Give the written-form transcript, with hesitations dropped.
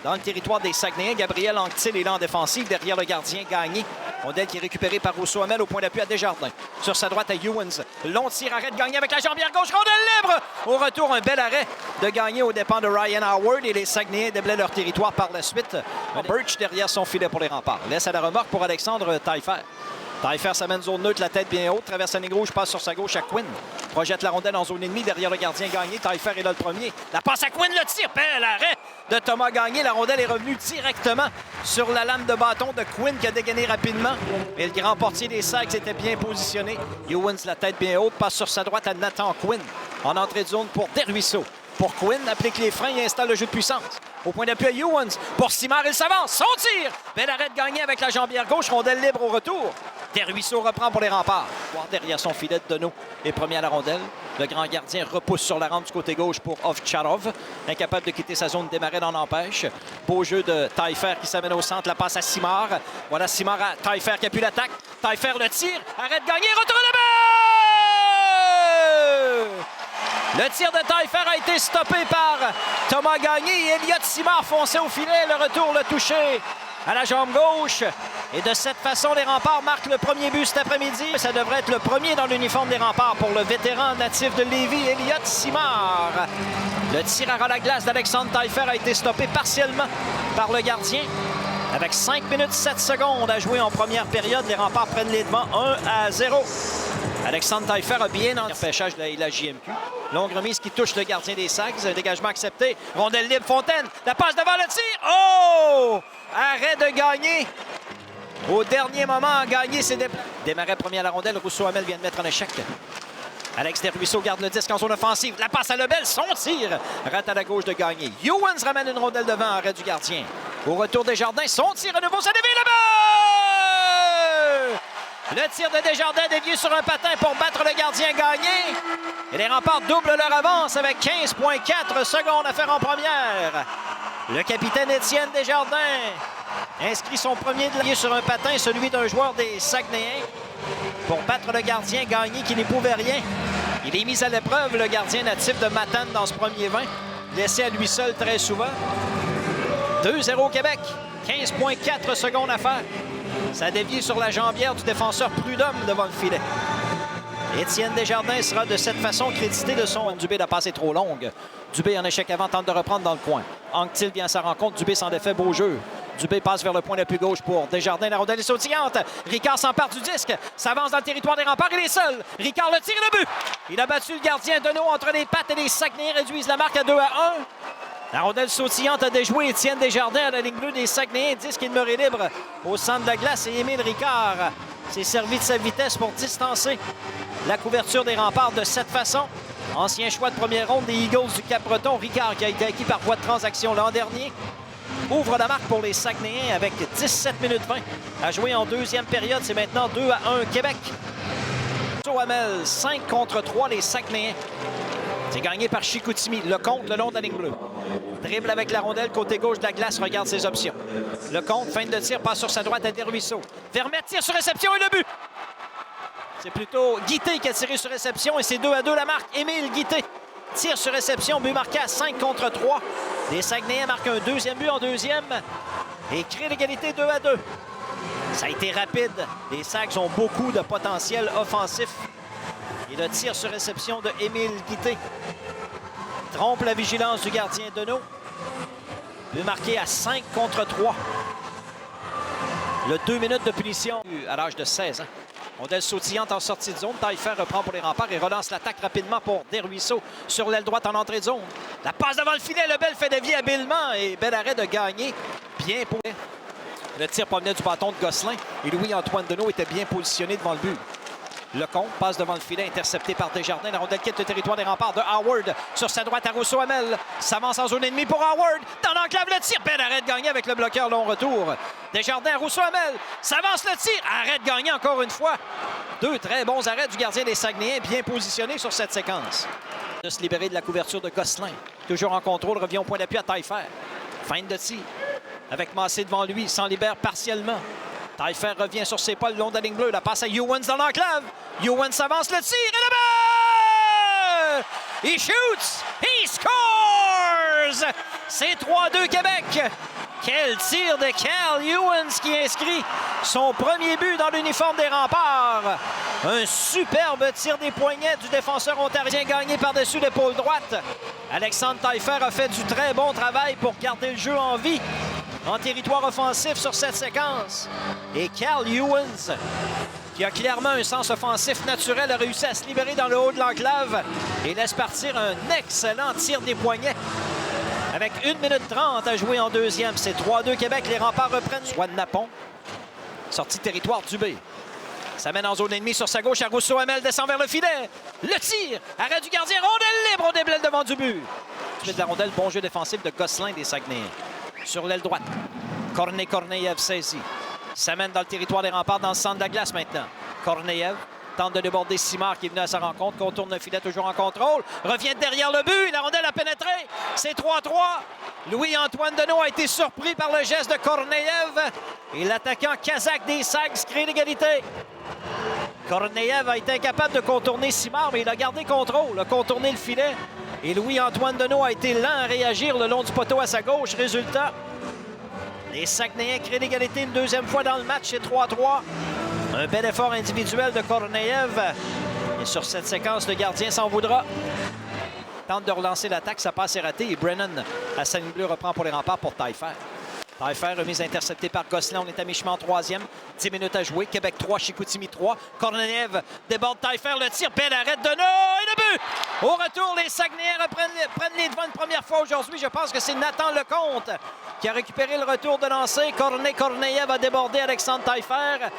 dans le territoire des Saguenayens. Gabriel Anctil est là en défensive derrière le gardien Gagné. Rondelle qui est récupérée par Rousseau-Hamel au point d'appui à Desjardins. Sur sa droite à Ewens. Long tir, arrêt de Gagné avec la jambière gauche. Rondelle libre! Au retour, un bel arrêt de Gagné aux dépens de Ryan Howard. Et les Saguenayens déblaient leur territoire par la suite. Birch derrière son filet pour les remparts. Laisse à la remorque pour Alexandre Taillefer. Taillefer s'amène zone neutre, la tête bien haute. Traverse la ligne rouge, passe sur sa gauche à Quinn. Projette la rondelle en zone ennemie derrière le gardien Gagné. Taillefer est là le premier. La passe à Quinn, le tir. Bel arrêt de Thomas Gagné. La rondelle est revenue directement sur la lame de bâton de Quinn qui a dégainé rapidement. Et le grand portier des Sags était bien positionné. Ewens, la tête bien haute, passe sur sa droite à Nathan Quinn. En entrée de zone pour Desruisseaux. Pour Quinn, applique les freins et installe le jeu de puissance. Au point d'appui à Ewens. Pour Simard, il s'avance. Son tir! Bel arrêt de Gagné avec la jambière gauche. Rondelle libre au retour. Desruisseaux reprend pour les remparts. Derrière son filet de Deneau est premier à la rondelle. Le grand gardien repousse sur la rampe du côté gauche pour Ovtcharov. Incapable de quitter sa zone, Desmarais n'en empêche. Beau jeu de Taillefer qui s'amène au centre. La passe à Simard. Voilà Simard à Taillefer qui appuie l'attaque. Taillefer le tire. Arrête de Gagné. Retour de but! Le tir de Taillefer a été stoppé par Thomas Gagné et Elliott Simard fonçait au filet. Le retour le touché à la jambe gauche. Et de cette façon, les remparts marquent le premier but cet après-midi. Ça devrait être le premier dans l'uniforme des remparts pour le vétéran natif de Lévis, Elliott Simard. Le tir à la glace d'Alexandre Taillefer a été stoppé partiellement par le gardien. Avec 5 minutes 7 secondes à jouer en première période, les remparts prennent les devants 1-0. Alexandre Taillefer a bien en repêchage de la JMQ. Longue remise qui touche le gardien des Sags. Un dégagement accepté. Rondelle libre, Fontaine. La passe devant le tir. Oh! Arrêt de Gagné. Au dernier moment, Gagné s'est déplacé. Desmarais premier à la rondelle. Rousseau-Hamel vient de mettre en échec. Alex Desruisseaux garde le disque en zone offensive. La passe à Lebel. Son tir. Rate à la gauche de Gagné. Ewens ramène une rondelle devant. Arrêt du gardien. Au retour Desjardins. Son tir à nouveau. Ça dévie le but! Le tir de Desjardins dévié sur un patin pour battre le gardien Gagné. Et les remparts doublent leur avance avec 15,4 secondes à faire en première. Le capitaine Étienne Desjardins inscrit son premier de sur un patin, celui d'un joueur des Saguenayens, pour battre le gardien Gagné qui n'y pouvait rien. Il est mis à l'épreuve, le gardien natif de Matane, dans ce premier 20, laissé à lui seul très souvent. 2-0 Québec, 15,4 secondes à faire. Ça a dévié sur la jambière du défenseur Prudhomme devant le filet. Étienne Desjardins sera de cette façon crédité de son... Dubé, la passe est trop longue. Dubé en échec avant, tente de reprendre dans le coin. Anctil vient à sa rencontre. Dubé s'en défait, beau jeu. Dubé passe vers le point le plus gauche pour Desjardins. La rondelle est sautillante. Ricard s'empare du disque. S'avance dans le territoire des remparts. Il est seul. Ricard le tire et le but. Il a battu le gardien Deneau entre les pattes et les Saguenayens réduisent la marque à 2-1. La rondelle sautillante a déjoué Étienne Desjardins à la ligne bleue des Saguenayens. Disque qu'il demeuré libre au centre de la glace. Et Émile Ricard s'est servi de sa vitesse pour distancer la couverture des remparts de cette façon. Ancien choix de première ronde des Eagles du Cap-Breton. Ricard, qui a été acquis par voie de transaction l'an dernier, ouvre la marque pour les Saguenayens avec 17 minutes 20 à jouer en deuxième période. C'est maintenant 2-1 Québec. Hamel, 5 contre 3 les Saguenayens. C'est gagné par Chicoutimi. Lecomte le long de la ligne bleue. Dribble avec la rondelle, côté gauche de la glace, regarde ses options. Lecomte, fin de tir, passe sur sa droite à Desruisseaux. Vermette tire sur réception et le but. C'est plutôt Guité qui a tiré sur réception et c'est 2-2 la marque. Émile Guité tire sur réception, but marqué à 5 contre 3. Les Saguenayens marquent un deuxième but en deuxième et créent l'égalité 2-2. Ça a été rapide. Les Sags ont beaucoup de potentiel offensif. Et le tir sur réception de Émile Guité trompe la vigilance du gardien Deneau. But marqué à 5 contre 3. Le 2 minutes de punition à l'âge de 16 ans. Rondelle sautillante en sortie de zone. Taillefer reprend pour les remparts et relance l'attaque rapidement pour Desruisseaux sur l'aile droite en entrée de zone. La passe devant le filet. Lebel fait dévier habilement et bel arrêt de Gagné. Bien pour le tir provenait du bâton de Gosselin et Louis-Antoine Deneau était bien positionné devant le but. Lecomte passe devant le filet, intercepté par Desjardins. La rondelle quitte le territoire des remparts de Howard. Sur sa droite à Rousseau-Hamel. S'avance en zone ennemie pour Howard. Dans l'enclave, le tir. Bel arrêt de Gagné avec le bloqueur long retour. Desjardins, Rousseau-Hamel. S'avance le tir. Arrêt de Gagné encore une fois. Deux très bons arrêts du gardien des Saguenayens, bien positionnés sur cette séquence. De se libérer de la couverture de Gosselin. Toujours en contrôle, revient au point d'appui à Taillefer. Fin de tir. Avec Massé devant lui, s'en libère partiellement. Taillefer revient sur ses pas le long de la ligne bleue. La passe à Ewens dans l'enclave. Ewens s'avance, le tir et le but! He shoots! He scores! C'est 3-2 Québec. Quel tir de Cal Ewens qui inscrit son premier but dans l'uniforme des Remparts. Un superbe tir des poignets du défenseur ontarien gagné par-dessus l'épaule droite. Alexandre Taillefer a fait du très bon travail pour garder le jeu en vie en territoire offensif sur cette séquence. Et Cal Ewens, qui a clairement un sens offensif naturel, a réussi à se libérer dans le haut de l'enclave et laisse partir un excellent tir des poignets. Avec 1 minute 30 à jouer en deuxième. C'est 3-2 Québec. Les Remparts reprennent. Swan Napon. Sortie de territoire Dubé. Ça mène en zone ennemie sur sa gauche. Rousseau Hamel descend vers le filet. Le tir. Arrêt du gardien. Rondelle libre. On déblaye devant du but. De la rondelle. Bon jeu défensif de Gosselin des Saguenayens. Sur l'aile droite. Korneyev saisi. Ça mène dans le territoire des Remparts dans le centre de la glace maintenant. Korneyev tente de déborder Simard qui est venu à sa rencontre. Contourne le filet toujours en contrôle. Revient derrière le but. La rondelle a pénétré. C'est 3-3. Louis-Antoine Deneau a été surpris par le geste de Korneyev. Et l'attaquant kazakh des Sags crée l'égalité. Korneyev a été incapable de contourner Simard, mais il a gardé contrôle, a contourné le filet. Et Louis-Antoine Deneau a été lent à réagir le long du poteau à sa gauche. Résultat, les Saguenayens créent l'égalité une deuxième fois dans le match. C'est 3-3. Un bel effort individuel de Korneyev. Et sur cette séquence, le gardien s'en voudra. Tente de relancer l'attaque, ça passe est raté. Et Brennan, à sa ligne bleue, reprend pour les Remparts pour Taillefer. Taillefer, remise interceptée par Gosselin. On est à mi-chemin en troisième. 10 minutes à jouer. Québec 3, Chicoutimi 3. Korneyev déborde Taillefer, le tir. Belle arrête de Deneau et le but! Au retour, les Saguenayens prennent les devants une première fois aujourd'hui. Je pense que c'est Nathan Lecomte qui a récupéré le retour de lancer. Korneyev a débordé Alexandre Taillefer.